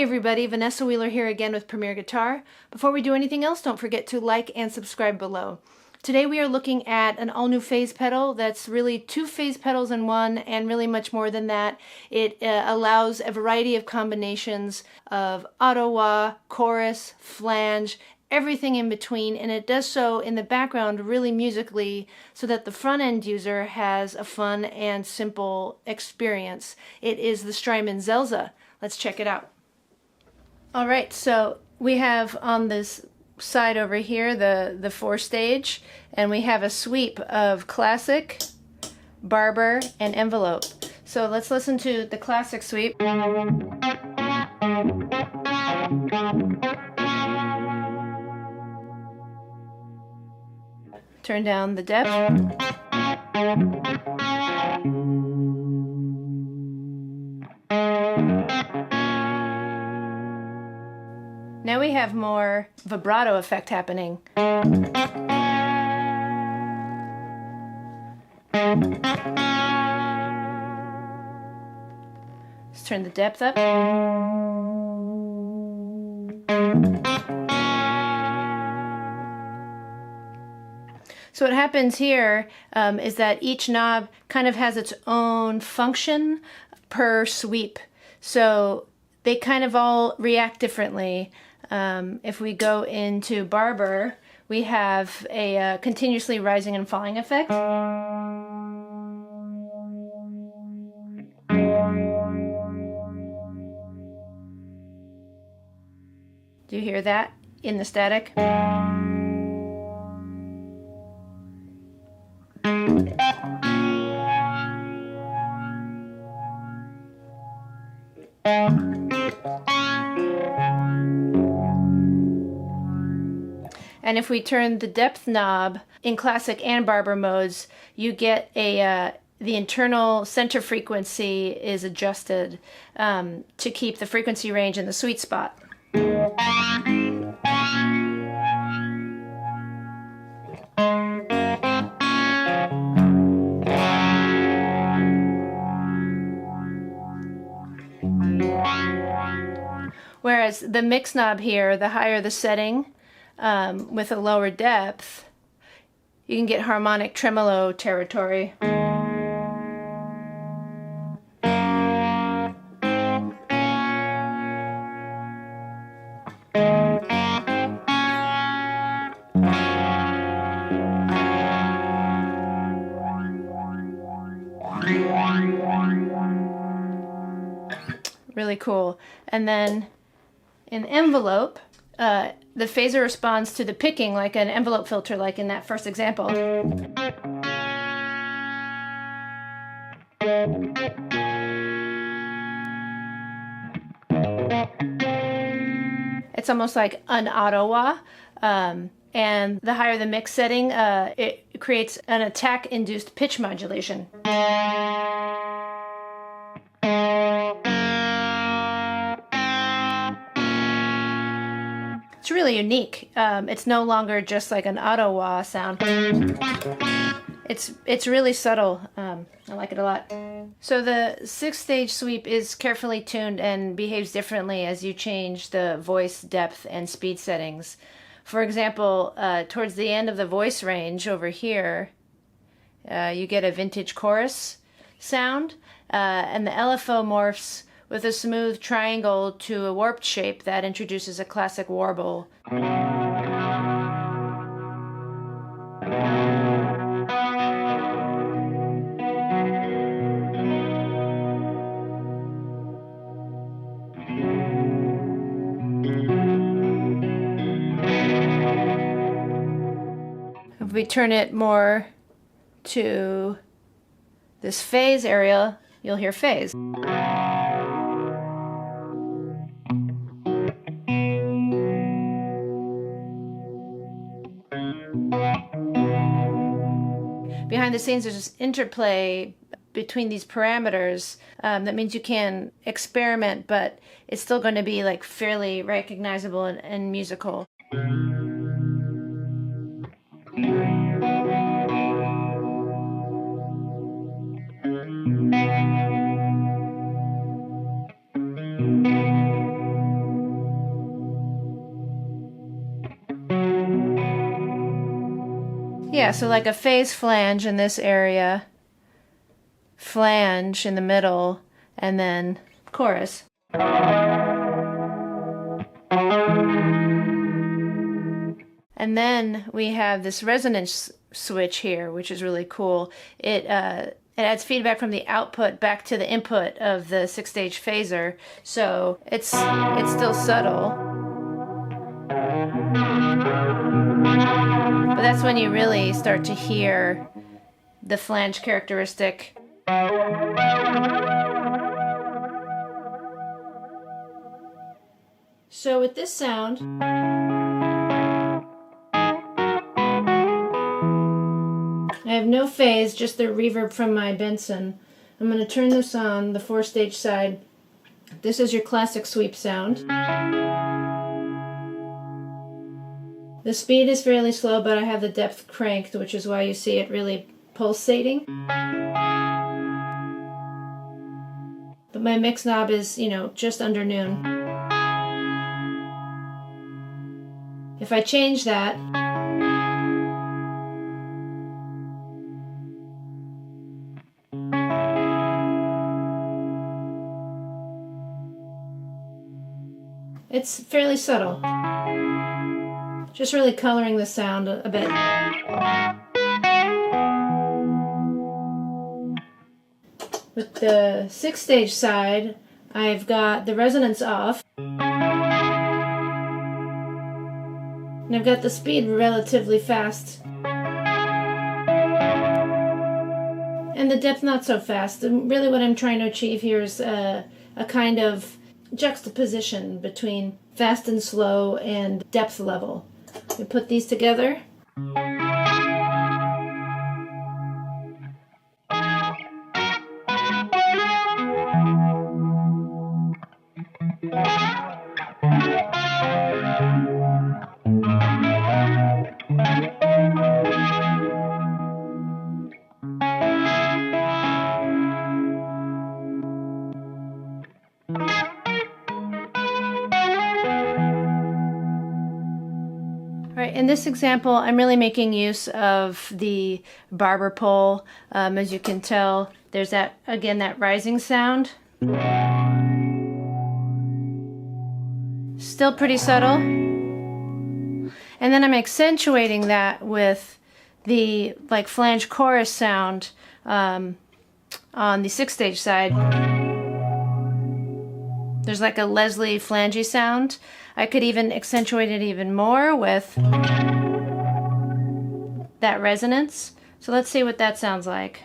everybody, Vanessa Wheeler here again with Premier Guitar. Before we do anything else, don't forget to like and subscribe below. Today we are looking at an all-new phase pedal that's really two phase pedals in one, and really much more than that. It allows a variety of combinations of auto-wah, chorus, flange, everything in between, and it does so in the background really musically so that the front end user has a fun and simple experience. It is the Strymon Zelza. Let's check it out. Alright, so we have on this side over here the 4-stage, and we have a sweep of classic, Barber, and envelope. So let's listen to the classic sweep. Turn down the depth. Now we have more vibrato effect happening. Let's turn the depth up. So what happens here is that each knob kind of has its own function per sweep. So they kind of all react differently. If we go into Barber, we have a continuously rising and falling effect. Do you hear that in the static? And if we turn the depth knob in classic and Barber modes, you get the internal center frequency is adjusted to keep the frequency range in the sweet spot. Whereas the mix knob here, the higher the setting, with a lower depth, you can get harmonic tremolo territory. Really cool. And then in envelope, the phaser responds to the picking like an envelope filter, like in that first example. It's almost like an auto-wah, and the higher the mix setting, it creates an attack-induced pitch modulation. It's really unique. It's no longer just like an auto-wah sound. It's really subtle. I like it a lot. So the 6-stage sweep is carefully tuned and behaves differently as you change the voice depth and speed settings. For example, towards the end of the voice range over here, you get a vintage chorus sound, and the LFO morphs with a smooth triangle to a warped shape that introduces a classic warble. If we turn it more to this phase area, you'll hear phase. Behind the scenes, there's this interplay between these parameters that means you can experiment, but it's still going to be like fairly recognizable and musical. Yeah, so like a phase flange in this area, flange in the middle, and then chorus. And then we have this resonance switch here, which is really cool. It adds feedback from the output back to the input of the 6-stage phaser, so it's still subtle. But that's when you really start to hear the flange characteristic. So with this sound, I have no phase, just the reverb from my Benson. I'm going to turn this on, the 4-stage side. This is your classic sweep sound. The speed is fairly slow, but I have the depth cranked, which is why you see it really pulsating. But my mix knob is, you know, just under noon. If I change that, it's fairly subtle. Just really coloring the sound a bit. With the 6-stage side, I've got the resonance off. And I've got the speed relatively fast. And the depth not so fast. And really what I'm trying to achieve here is a kind of juxtaposition between fast and slow and depth level. We put these together. In this example, I'm really making use of the Barber pole. As you can tell, there's that, again, that rising sound. Still pretty subtle. And then I'm accentuating that with the like flange chorus sound on the 6-stage side. There's like a Leslie flangey sound. I could even accentuate it even more with that resonance. So let's see what that sounds like.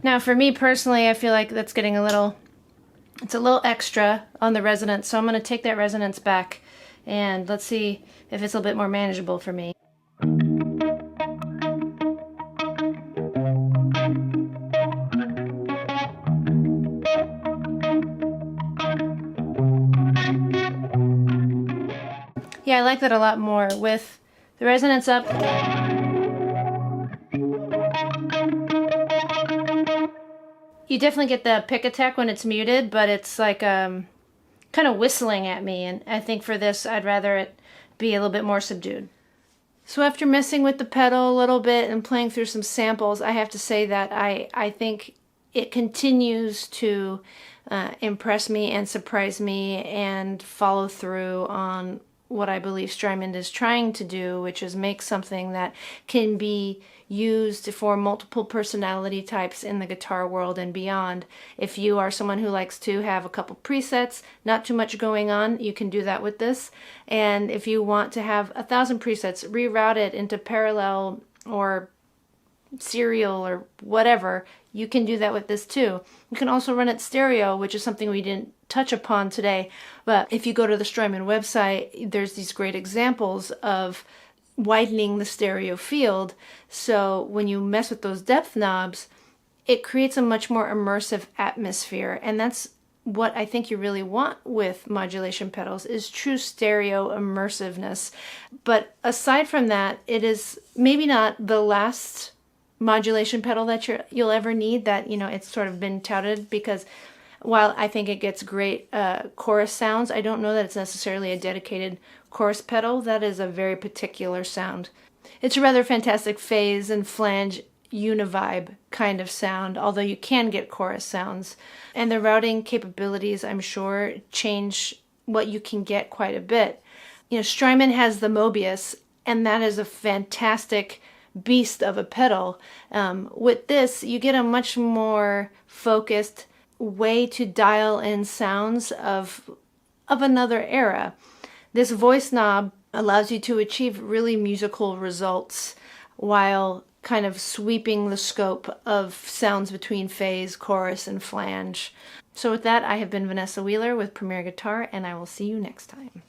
Now for me personally, I feel like that's getting it's a little extra on the resonance, so I'm going to take that resonance back and let's see if it's a little bit more manageable for me. Yeah, I like that a lot more with the resonance up. You definitely get the pick attack when it's muted, but it's like kind of whistling at me, and I think for this I'd rather it be a little bit more subdued. So after messing with the pedal a little bit and playing through some samples, I have to say that I think it continues to impress me and surprise me and follow through on what I believe Strymon is trying to do, which is make something that can be used for multiple personality types in the guitar world and beyond. If you are someone who likes to have a couple presets, not too much going on, you can do that with this. And if you want to have 1,000 presets, reroute it into parallel or serial or whatever, you can do that with this too. You can also run it stereo, which is something we didn't touch upon today, but if you go to the Strymon website, there's these great examples of widening the stereo field, so when you mess with those depth knobs, it creates a much more immersive atmosphere, and that's what I think you really want with modulation pedals, is true stereo immersiveness. But aside from that, it is maybe not the last modulation pedal that you'll ever need, that, you know, it's sort of been touted, because while I think it gets great chorus sounds, I don't know that it's necessarily a dedicated chorus pedal. That is a very particular sound. It's a rather fantastic phase and flange univibe kind of sound, although you can get chorus sounds. And the routing capabilities, I'm sure, change what you can get quite a bit. You know, Strymon has the Mobius, and that is a fantastic beast of a pedal. With this, you get a much more focused way to dial in sounds of another era. This voice knob allows you to achieve really musical results while kind of sweeping the scope of sounds between phase, chorus, and flange. So with that, I have been Vanessa Wheeler with Premier Guitar, and I will see you next time.